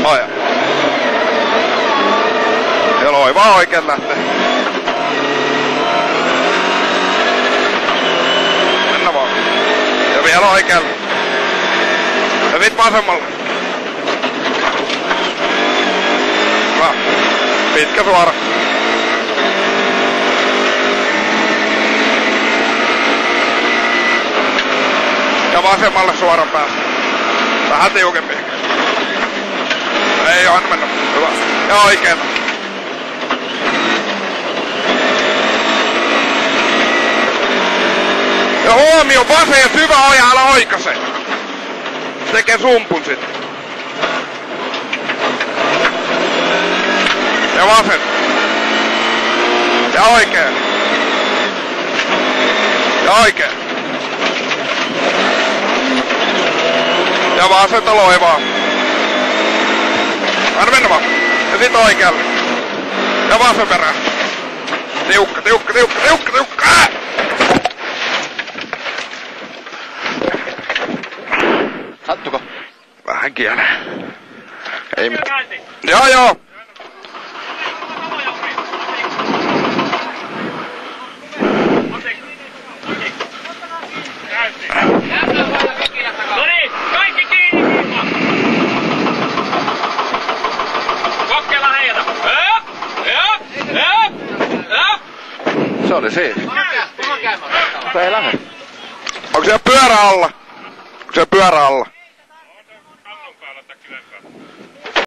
Aja. Ja loi vaan oikein lähtee. Mennä vaan. Ja vielä oikealle. Ja sit vasemmalle. Hyvä. Pitkä suora. Ja vasemmalle suoran päästä. Vähän tiukempi. Ei anna mennä. Hyvä. Ja oikeeta. Ja huomio, vasen ja syvä oja, älä oikase. Tekee sumpun sit. Ja vasen. Ja oikein. Ja oikein. Ja vasenta loivaa. Anna mennä vaan. Ja sit oikealle. Ja vasen perään. Tiukka, tiukka, tiukka, tiukka, tiukka. Sattuko? Vähän kielee. Ei mitään. Joo. Noniin, kaikki kiinni! Kokeilla heiltä! Se oli siinä. Mutta ei lähde. Onko siellä pyörä alla?